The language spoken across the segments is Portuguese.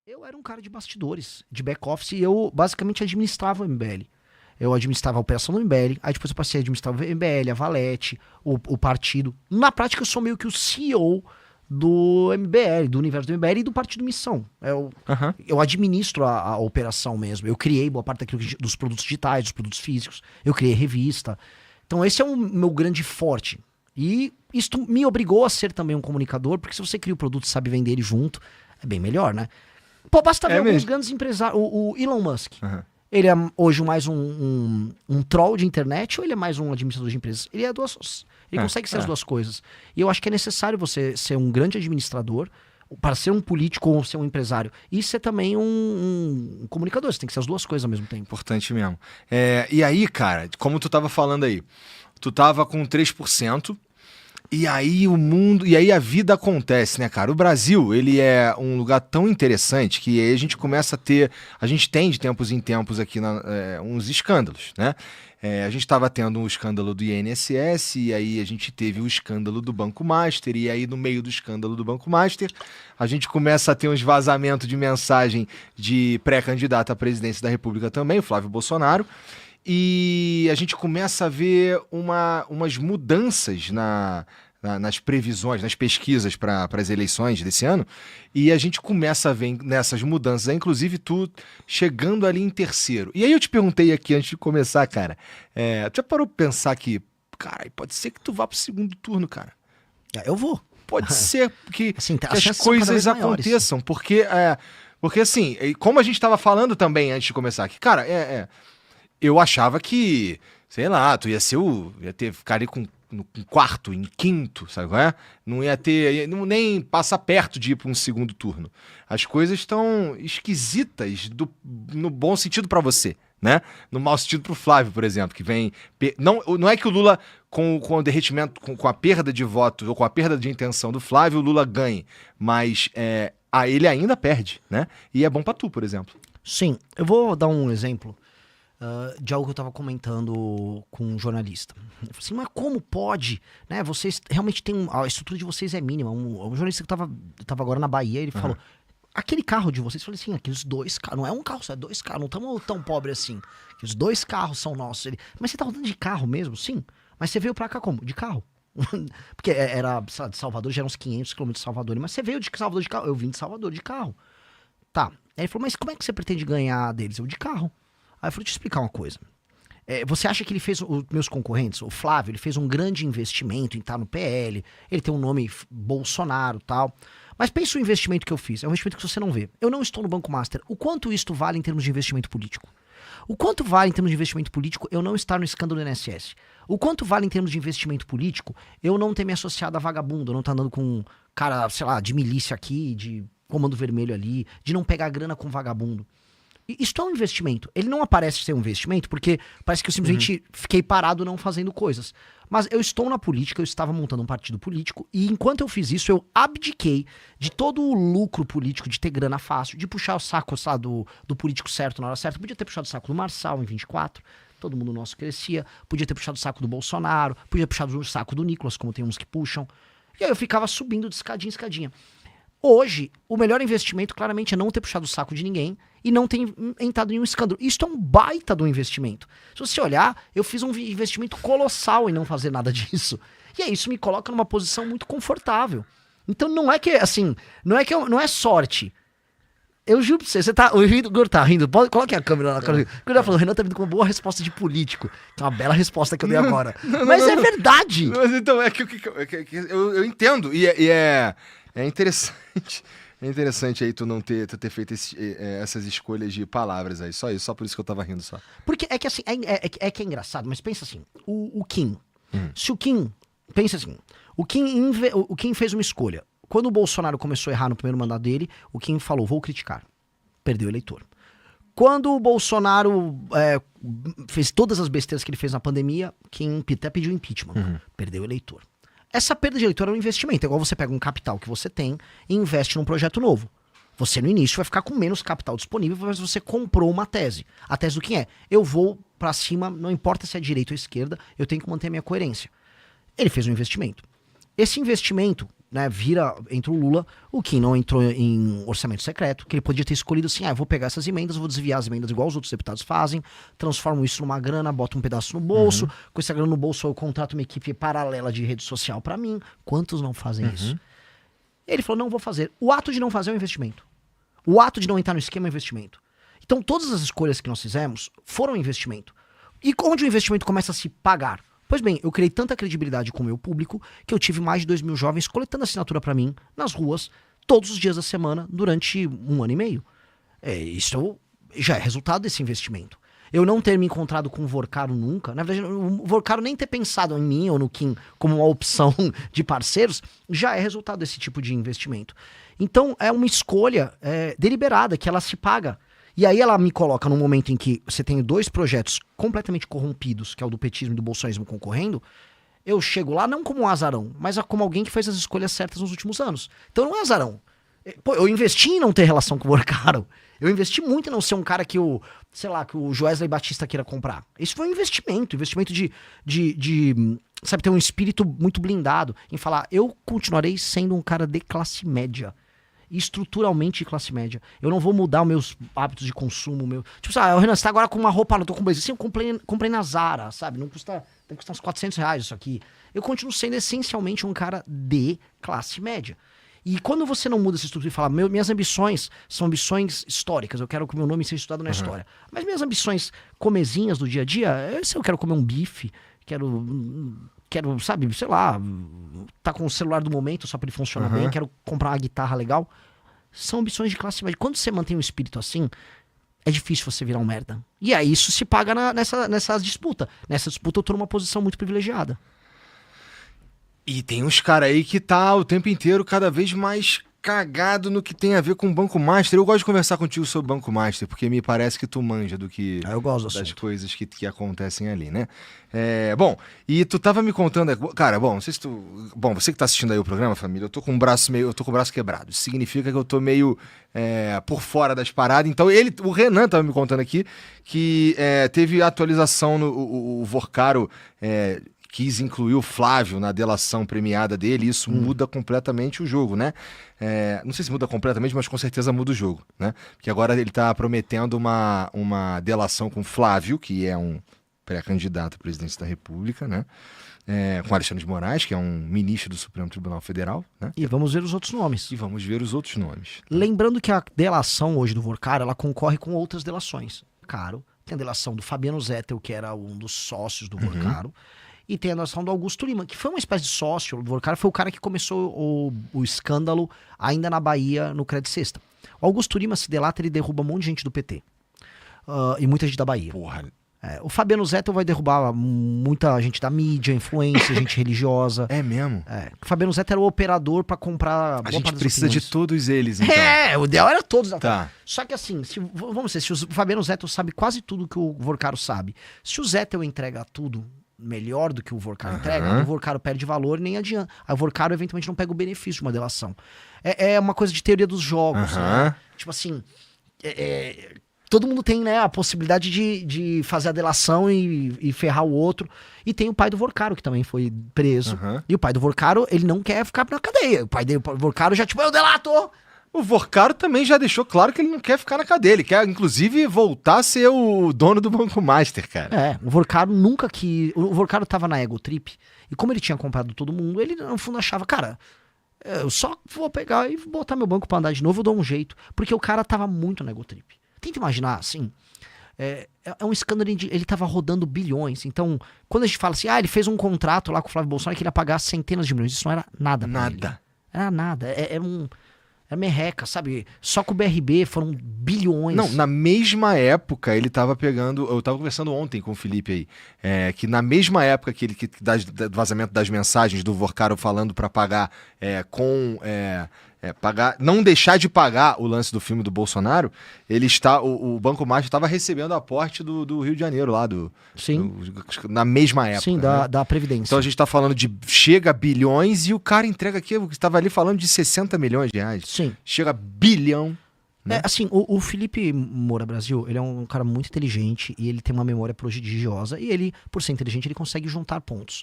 Eu era um cara de bastidores, de back-office, e eu basicamente administrava o MBL. Eu administrava a operação do MBL, aí depois eu passei a administrar o MBL, a Valete, o partido. Na prática, eu sou meio que o CEO do MBL, do universo do MBL e do Partido Missão. Eu administro a operação mesmo. Eu criei boa parte dos produtos digitais, dos produtos físicos. Eu criei revista. Então esse é o meu grande forte. E isso me obrigou a ser também um comunicador, porque se você cria o produto e sabe vender ele junto, é bem melhor, né? Pô, basta ver alguns grandes empresários. O Elon Musk. Ele é hoje mais um troll de internet ou ele é mais um administrador de empresas? Ele é ele consegue ser as duas coisas. E eu acho que é necessário você ser um grande administrador para ser um político ou ser um empresário. E ser também um comunicador. Você tem que ser as duas coisas ao mesmo tempo. Importante mesmo. E aí, cara, como tu tava falando aí, tu tava com 3%. E aí o mundo, e aí a vida acontece, né, cara? O Brasil, ele é um lugar tão interessante que aí a gente começa a ter, a gente tem de tempos em tempos aqui uns escândalos, né? A gente estava tendo um escândalo do INSS, e aí a gente teve o escândalo do Banco Master, e aí no meio do escândalo do Banco Master, a gente começa a ter uns vazamentos de mensagem de pré-candidato à presidência da República também, o Flávio Bolsonaro, e a gente começa a ver umas mudanças nas previsões, nas pesquisas para as eleições desse ano, e a gente começa a ver nessas mudanças, inclusive tu chegando ali em terceiro. E aí eu te perguntei aqui antes de começar, cara, tu já parou pra pensar que, cara, pode ser que tu vá pro segundo turno, cara? Eu vou. Pode ser que, assim, que as coisas aconteçam, porque assim, como a gente estava falando também antes de começar aqui, cara, eu achava que, sei lá, tu ia ficar ali no quarto, em quinto, sabe qual é? Não ia ter, nem passa perto de ir para um segundo turno. As coisas estão esquisitas no bom sentido para você, né? No mau sentido pro Flávio, por exemplo, que vem... Não é que o Lula, com o derretimento, com a perda de votos, ou com a perda de intenção do Flávio, o Lula ganhe, mas ele ainda perde, né? E é bom para tu, por exemplo. Sim, eu vou dar um exemplo de algo que eu estava comentando com um jornalista. Eu falei assim, mas como pode? Né, vocês realmente têm... A estrutura de vocês é mínima. Um jornalista que tava agora na Bahia, ele falou, aquele carro de vocês, eu falei assim, aqueles 2 carros, não é um carro, só é 2 carros, não estamos tão pobres assim. Aqueles 2 carros são nossos. Mas você tá rodando de carro mesmo? Sim. Mas você veio pra cá como? De carro. Porque era, sei lá, de Salvador, já eram uns 500 quilômetros de Salvador. Mas você veio de Salvador de carro? Eu vim de Salvador de carro. Tá. Aí ele falou, mas como é que você pretende ganhar deles? Eu, de carro. Aí eu falei, deixa eu te explicar uma coisa. Você acha que ele fez, os meus concorrentes, o Flávio, ele fez um grande investimento em estar no PL, ele tem um nome Bolsonaro e tal, mas pensa o investimento que eu fiz, é um investimento que você não vê. Eu não estou no Banco Master. O quanto isto vale em termos de investimento político? O quanto vale em termos de investimento político eu não estar no escândalo do INSS? O quanto vale em termos de investimento político eu não ter me associado a vagabundo, eu não estar andando com um cara, sei lá, de milícia aqui, de comando vermelho ali, de não pegar grana com vagabundo? Isso é um investimento. Ele não aparece ser um investimento porque parece que eu simplesmente fiquei parado não fazendo coisas. Mas eu estou na política, eu estava montando um partido político e enquanto eu fiz isso, eu abdiquei de todo o lucro político, de ter grana fácil, de puxar o saco, sei lá, do político certo na hora certa. Podia ter puxado o saco do Marçal em 24, todo mundo nosso crescia. Podia ter puxado o saco do Bolsonaro, podia ter puxado o saco do Nicolas, como tem uns que puxam. E aí eu ficava subindo de escadinha em escadinha. Hoje, o melhor investimento, claramente, é não ter puxado o saco de ninguém e não ter entrado em um escândalo. Isso é um baita do investimento. Se você olhar, eu fiz um investimento colossal em não fazer nada disso. E aí, isso me coloca numa posição muito confortável. Então, não é que, assim, não é sorte. Eu juro pra você, o Igor tá rindo, coloque a câmera na cara. O Igor falou, o Renan tá vindo com uma boa resposta de político. Que é uma bela resposta que eu dei agora. Mas é verdade. Mas então, eu entendo, e é interessante. É interessante aí tu ter feito essas escolhas de palavras aí. Só isso, só por isso que eu tava rindo só. Porque é que assim, é engraçado, mas pensa assim, o Kim. Se o Kim, pensa assim, o Kim fez uma escolha. Quando o Bolsonaro começou a errar no primeiro mandato dele, o Kim falou, vou criticar. Perdeu o eleitor. Quando o Bolsonaro fez todas as besteiras que ele fez na pandemia, Kim até pediu impeachment. Perdeu o eleitor. Essa perda de eleitor é um investimento. É igual você pega um capital que você tem e investe num projeto novo. Você, no início, vai ficar com menos capital disponível, mas você comprou uma tese. A tese do que é? Eu vou pra cima, não importa se é direita ou esquerda, eu tenho que manter a minha coerência. Ele fez um investimento. Esse investimento, né, entra o Lula, o Kim não entrou em orçamento secreto, que ele podia ter escolhido assim, eu vou pegar essas emendas, vou desviar as emendas igual os outros deputados fazem, transformo isso numa grana, boto um pedaço no bolso, com essa grana no bolso eu contrato uma equipe paralela de rede social pra mim. Quantos não fazem isso? Ele falou, não vou fazer. O ato de não fazer é um investimento. O ato de não entrar no esquema é um investimento. Então todas as escolhas que nós fizemos foram um investimento. E onde o investimento começa a se pagar? Pois bem, eu criei tanta credibilidade com o meu público que eu tive mais de 2.000 jovens coletando assinatura pra mim nas ruas todos os dias da semana durante 1 ano e meio. Isso já é resultado desse investimento. Eu não ter me encontrado com o Vorcaro nunca, na verdade, o Vorcaro nem ter pensado em mim ou no Kim como uma opção de parceiros, já é resultado desse tipo de investimento. Então é uma escolha deliberada que ela se paga. E aí ela me coloca num momento em que você tem 2 projetos completamente corrompidos, que é o do petismo e do bolsonarismo concorrendo, eu chego lá não como um azarão, mas como alguém que fez as escolhas certas nos últimos anos. Então não é azarão. Pô, eu investi em não ter relação com o Vorcaro. Eu investi muito em não ser um cara que o Joesley Batista queira comprar. Isso foi um investimento de sabe, ter um espírito muito blindado em falar, eu continuarei sendo um cara de classe média. Estruturalmente de classe média. Eu não vou mudar os meus hábitos de consumo. Tipo, o Renan, você tá agora com uma roupa, não tô com blazer. Sim, eu comprei na Zara, sabe? Deve custar uns R$400 isso aqui. Eu continuo sendo essencialmente um cara de classe média. E quando você não muda essa estrutura e fala, minhas ambições são ambições históricas, eu quero que o meu nome seja estudado na história. Mas minhas ambições comezinhas do dia a dia, se eu quero comer um bife, quero, sabe, sei lá, tá com o celular do momento só pra ele funcionar bem, quero comprar uma guitarra legal. São ambições de classe média. Quando você mantém um espírito assim, é difícil você virar um merda. E aí isso se paga nessa disputa. Nessa disputa eu tô numa posição muito privilegiada. E tem uns caras aí que tá o tempo inteiro cada vez mais cagado no que tem a ver com o Banco Master. Eu gosto de conversar contigo sobre o Banco Master, porque me parece que tu manja do que eu gosto das coisas que acontecem ali, né? Bom, e tu tava me contando, cara, bom, não sei se tu, bom, você que tá assistindo aí o programa, família, eu tô com o braço quebrado. Isso significa que eu tô meio por fora das paradas. Então o Renan tava me contando aqui que teve atualização o Vorcaro quis incluir o Flávio na delação premiada dele, e isso muda completamente o jogo, né? Não sei se muda completamente, mas com certeza muda o jogo, né? Porque agora ele tá prometendo uma delação com o Flávio, que é um pré-candidato à presidência da República, né? Com Alexandre de Moraes, que é um ministro do Supremo Tribunal Federal, né? E vamos ver os outros nomes. Lembrando que a delação hoje do Vorcaro, ela concorre com outras delações. Tem a delação do Fabiano Zettel, que era um dos sócios do Vorcaro, e tem a delação do Augusto Lima, que foi uma espécie de sócio. O Vorcaro foi o cara que começou o escândalo ainda na Bahia, no Crédito Sexta. O Augusto Lima se delata, ele derruba um monte de gente do PT. E muita gente da Bahia. Porra. O Fabiano Zettel vai derrubar muita gente da mídia, influência, gente religiosa. É mesmo? O Fabiano Zettel era o operador pra comprar... A gente precisa de todos eles, então. O ideal era todos. Tá. Só que assim, vamos dizer, se o Fabiano Zettel sabe quase tudo que o Vorcaro sabe, se o Zettel entrega tudo melhor do que o Vorcaro entrega, o Vorcaro perde valor e nem adianta. Aí o Vorcaro eventualmente não pega o benefício de uma delação. É uma coisa de teoria dos jogos, né? Tipo assim, todo mundo tem, né, a possibilidade de fazer a delação e ferrar o outro. E tem o pai do Vorcaro, que também foi preso. E o pai do Vorcaro, ele não quer ficar na cadeia. O pai do Vorcaro já, tipo, eu delato! O Vorcaro também já deixou claro que ele não quer ficar na cadeia. Ele quer, inclusive, voltar a ser o dono do Banco Master, cara. O Vorcaro nunca quis... O Vorcaro tava na Ego Trip, e como ele tinha comprado todo mundo, ele, no fundo, achava, cara, eu só vou pegar e botar meu banco pra andar de novo, eu dou um jeito. Porque o cara tava muito na Ego Trip. Tenta imaginar, assim, é um escândalo, ele tava rodando bilhões. Então, quando a gente fala assim, ele fez um contrato lá com o Flávio Bolsonaro que ele ia pagar centenas de milhões, isso não era nada pra ele. Era nada, é merreca, sabe? Só com o BRB foram bilhões. Não, na mesma época ele tava pegando... Eu tava conversando ontem com o Felipe aí, que na mesma época que ele do vazamento das mensagens do Vorcaro falando pra pagar pagar, não deixar de pagar o lance do filme do Bolsonaro, o Banco Master estava recebendo aporte do Rio de Janeiro lá, na mesma época. Sim, né? da Previdência. Então a gente está falando de chega a bilhões e o cara entrega aqui, estava ali falando de 60 milhões de reais. Sim. Chega a bilhão. Né? Assim, o Felipe Moura Brasil, ele é um cara muito inteligente e ele tem uma memória prodigiosa e ele, por ser inteligente, ele consegue juntar pontos.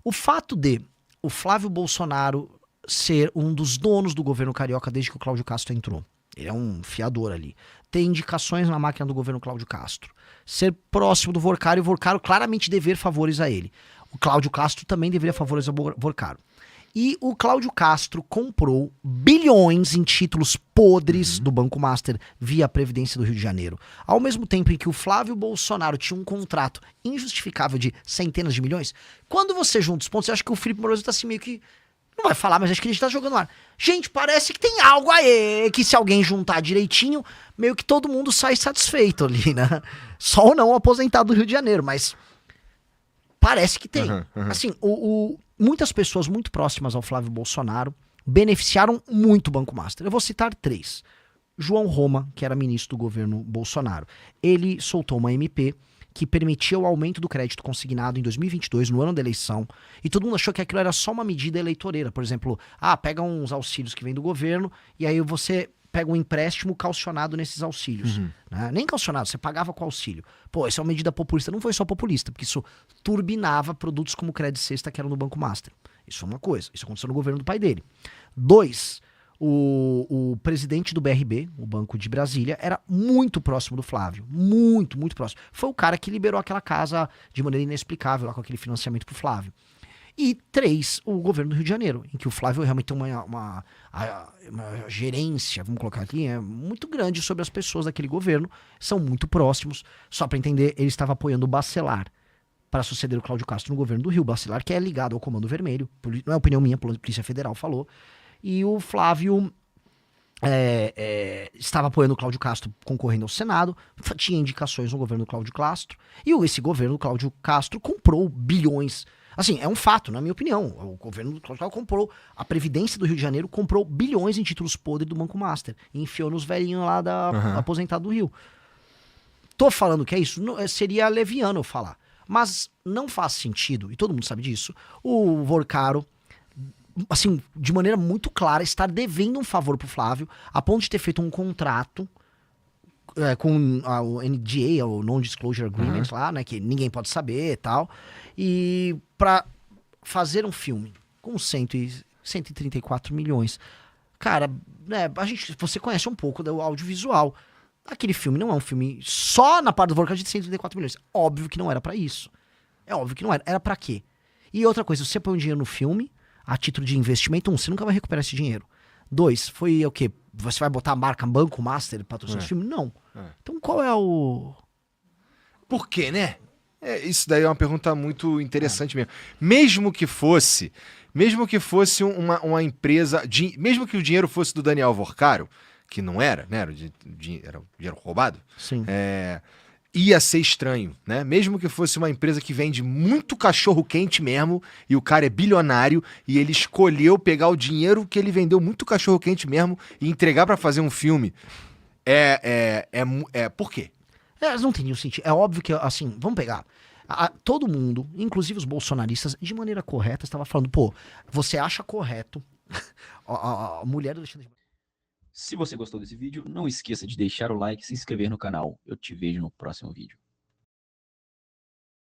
O fato de o Flávio Bolsonaro ser um dos donos do governo carioca desde que o Cláudio Castro entrou. Ele é um fiador ali. Ter indicações na máquina do governo Cláudio Castro. Ser próximo do Vorcaro e o Vorcaro claramente dever favores a ele. O Cláudio Castro também deveria favores ao Vorcaro. E o Cláudio Castro comprou bilhões em títulos podres do Banco Master via a Previdência do Rio de Janeiro. Ao mesmo tempo em que o Flávio Bolsonaro tinha um contrato injustificável de centenas de milhões, quando você junta os pontos, você acha que o Felipe Moroso tá assim meio que... Não vai falar, mas acho que a gente tá jogando no ar. Gente, parece que tem algo aí, que se alguém juntar direitinho, meio que todo mundo sai satisfeito ali, né? Só ou não o aposentado do Rio de Janeiro, mas parece que tem. Assim, muitas pessoas muito próximas ao Flávio Bolsonaro beneficiaram muito o Banco Master. Eu vou citar 3. João Roma, que era ministro do governo Bolsonaro. Ele soltou uma MP que permitia o aumento do crédito consignado em 2022, no ano da eleição, e todo mundo achou que aquilo era só uma medida eleitoreira. Por exemplo, pega uns auxílios que vem do governo, e aí você pega um empréstimo calcionado nesses auxílios. Né? Nem calcionado, você pagava com auxílio. Pô, essa é uma medida populista. Não foi só populista, porque isso turbinava produtos como crédito cesta que eram no Banco Master. Isso é uma coisa. Isso aconteceu no governo do pai dele. 2, o presidente do BRB, o Banco de Brasília, era muito próximo do Flávio. Muito, muito próximo. Foi o cara que liberou aquela casa de maneira inexplicável, lá com aquele financiamento pro Flávio. E 3, o governo do Rio de Janeiro, em que o Flávio realmente tem uma gerência, vamos colocar aqui, muito grande sobre as pessoas daquele governo, são muito próximos. Só para entender, ele estava apoiando o Bacelar para suceder o Cláudio Castro no governo do Rio. Bacelar, que é ligado ao Comando Vermelho, não é opinião minha, a Polícia Federal falou. E o Flávio estava apoiando o Cláudio Castro concorrendo ao Senado, tinha indicações no governo do Cláudio Castro, e esse governo do Cláudio Castro comprou bilhões. Assim, é um fato, na minha opinião. O governo do Cláudio Castro comprou, a Previdência do Rio de Janeiro comprou bilhões em títulos podres do Banco Master, e enfiou nos velhinhos lá da aposentado do Rio. Tô falando que é isso, seria leviano eu falar. Mas não faz sentido, e todo mundo sabe disso, o Vorcaro, assim, de maneira muito clara, estar devendo um favor pro Flávio, a ponto de ter feito um contrato com o NDA, o Non-Disclosure Agreement lá, né, que ninguém pode saber e tal, e pra fazer um filme com 134 milhões. Cara, né, você conhece um pouco do audiovisual. Aquele filme não é um filme só na parte do Vorcaro de 134 milhões. Óbvio que não era pra isso. É óbvio que não era. Era pra quê? E outra coisa, você põe um dinheiro no filme, a título de investimento, você nunca vai recuperar esse dinheiro. 2, foi o quê? Você vai botar a marca Banco Master patrocinar esse filme? Não. Então qual é o... Por quê, né? Isso daí é uma pergunta muito interessante mesmo. Mesmo que fosse uma empresa, mesmo que o dinheiro fosse do Daniel Vorcaro, que não era, né? Era dinheiro roubado. Sim. Ia ser estranho, né? Mesmo que fosse uma empresa que vende muito cachorro quente mesmo, e o cara é bilionário, e ele escolheu pegar o dinheiro que ele vendeu muito cachorro quente mesmo e entregar pra fazer um filme. Por quê? Não tem nenhum sentido. É óbvio que, assim, vamos pegar. Todo mundo, inclusive os bolsonaristas, de maneira correta, estava falando, pô, você acha correto a mulher do Alexandre de... Se você gostou desse vídeo, não esqueça de deixar o like e se inscrever no canal. Eu te vejo no próximo vídeo.